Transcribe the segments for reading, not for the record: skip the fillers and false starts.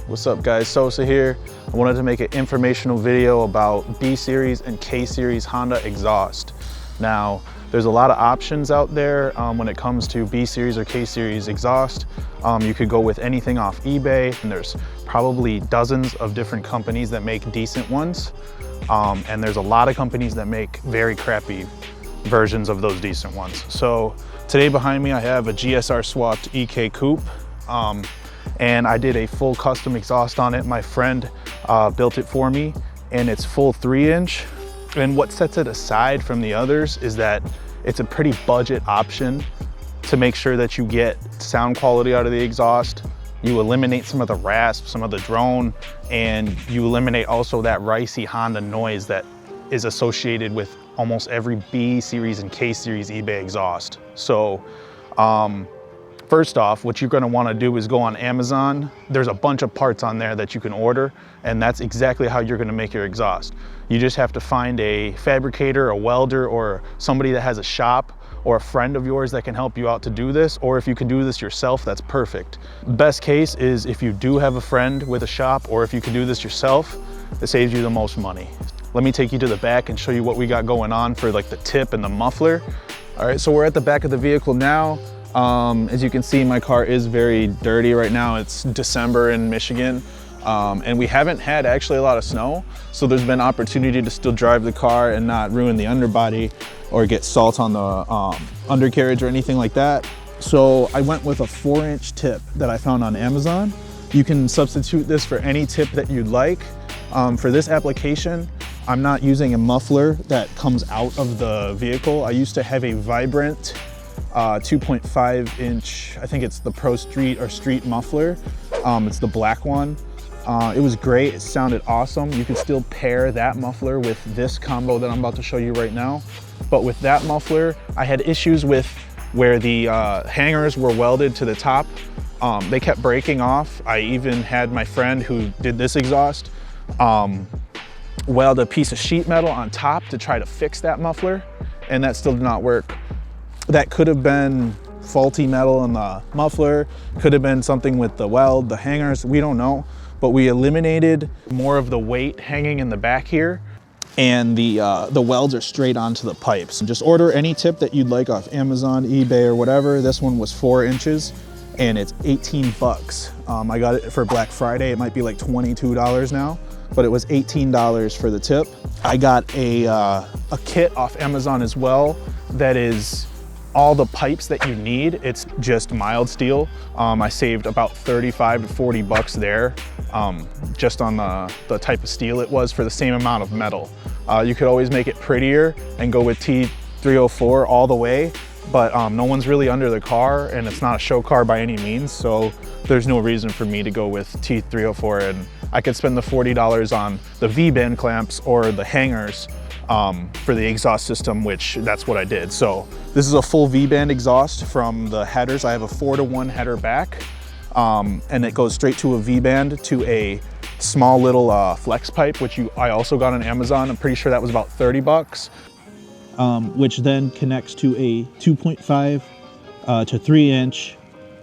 What's up guys, Sosa here. I wanted to make an informational video about B Series and K Series Honda exhaust. Now, there's a lot of options out there when it comes to B Series or K Series exhaust. You could go with anything off eBay, and there's probably dozens of different companies that make decent ones. And there's a lot of companies that make very crappy versions of those decent ones. So today behind me I have a GSR swapped EK Coupe. And I did a full custom exhaust on it. My friend built it for me, and it's full 3-inch. And what sets it aside from the others is that it's a pretty budget option to make sure that you get sound quality out of the exhaust. You eliminate some of the rasp, some of the drone, and you eliminate also that ricey Honda noise that is associated with almost every B Series and K Series eBay exhaust. So, first off, what you're gonna wanna do is go on Amazon. There's a bunch of parts on there that you can order, and that's exactly how you're gonna make your exhaust. You just have to find a fabricator, a welder, or somebody that has a shop, or a friend of yours that can help you out to do this, or if you can do this yourself, that's perfect. Best case is if you do have a friend with a shop, or if you can do this yourself, it saves you the most money. Let me take you to the back and show you what we got going on for like the tip and the muffler. All right, so we're at the back of the vehicle now. As you can see, my car is very dirty right now. It's December in Michigan, and we haven't had actually a lot of snow. So there's been opportunity to still drive the car and not ruin the underbody or get salt on the undercarriage or anything like that. So I went with a 4-inch tip that I found on Amazon. You can substitute this for any tip that you'd like. For this application, I'm not using a muffler that comes out of the vehicle. I used to have a Vibrant 2.5-inch, I think it's the Pro Street or Street muffler. It's the black one. It was great, it sounded awesome. You could still pair that muffler with this combo that I'm about to show you right now. But with that muffler, I had issues with where the hangers were welded to the top. They kept breaking off. I even had my friend who did this exhaust weld a piece of sheet metal on top to try to fix that muffler, and that still did not work. That could have been faulty metal in the muffler, could have been something with the weld, the hangers, we don't know. But we eliminated more of the weight hanging in the back here, and the welds are straight onto the pipes. Just order any tip that you'd like off Amazon, eBay, or whatever. This one was 4 inches, and it's 18 bucks. I got it for Black Friday. It might be like $22 now, but it was $18 for the tip. I got a kit off Amazon as well that is all the pipes that you need. It's just mild steel. I saved about 35 to 40 bucks there, just on the type of steel it was for the same amount of metal. You could always make it prettier and go with T304 all the way, but no one's really under the car, and it's not a show car by any means, so there's no reason for me to go with T304, and I could spend the $40 on the V-band clamps or the hangers for the exhaust system, which that's what I did. So this is a full V-band exhaust from the headers. I have a 4-to-1 header back, and it goes straight to a V-band to a small little flex pipe, which I also got on Amazon. I'm pretty sure that was about 30 bucks. Which then connects to a 2.5 to 3-inch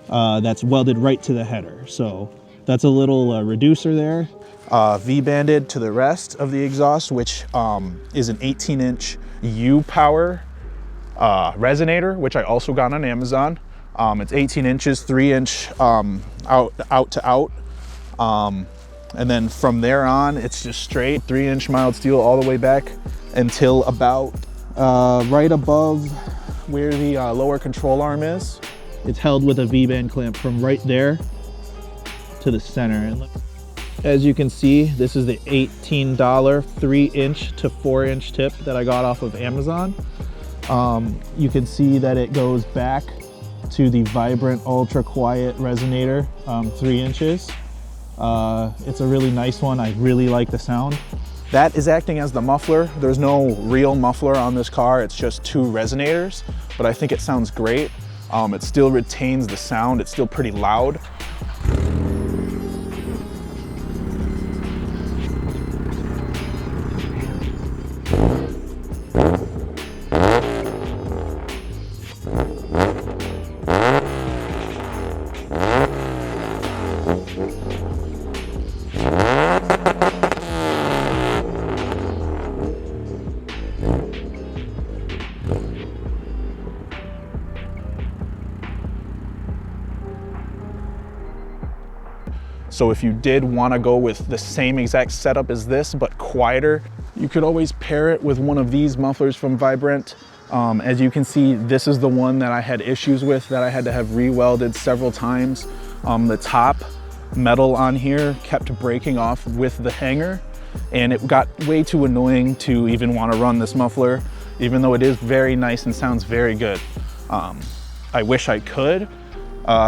that's welded right to the header. So that's a little reducer there. V-banded to the rest of the exhaust, which is an 18-inch U-Power resonator, which I also got on Amazon. It's 18 inches, 3-inch out to out. And then from there on, it's just straight 3-inch mild steel all the way back until about right above where the lower control arm is. It's held with a V-band clamp from right there to the center. And as you can see, this is the $18 3-inch to 4-inch tip that I got off of Amazon. You can see that it goes back to the Vibrant Ultra Quiet resonator, 3 inches. It's a really nice one. I really like the sound. That is acting as the muffler. There's no real muffler on this car. It's just 2 resonators, but I think it sounds great. It still retains the sound. It's still pretty loud. So if you did want to go with the same exact setup as this, but quieter, you could always pair it with one of these mufflers from Vibrant. As you can see, this is the one that I had issues with, that I had to have re-welded several times. The top metal on here kept breaking off with the hanger, and it got way too annoying to even want to run this muffler, even though it is very nice and sounds very good. I wish I could.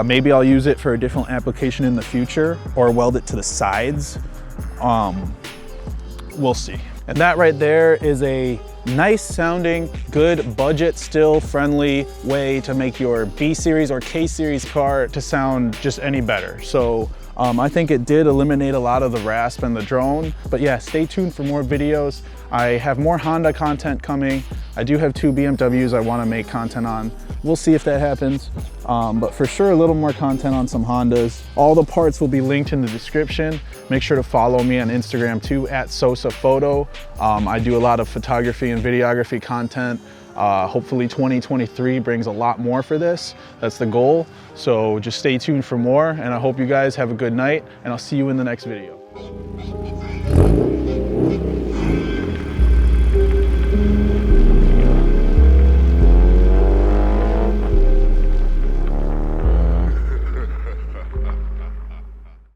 Maybe I'll use it for a different application in the future, or weld it to the sides. We'll see. And that right there is a nice sounding, good budget, still friendly way to make your B series or K series car to sound just any better. So I think it did eliminate a lot of the rasp and the drone. But yeah, stay tuned for more videos. I have more Honda content coming. I do have 2 BMWs I want to make content on. We'll see if that happens. But for sure, a little more content on some Hondas. All the parts will be linked in the description. Make sure to follow me on Instagram too, @SosaPhoto. I do a lot of photography and videography content. Hopefully 2023 brings a lot more for this. That's the goal. So just stay tuned for more, and I hope you guys have a good night, and I'll see you in the next video.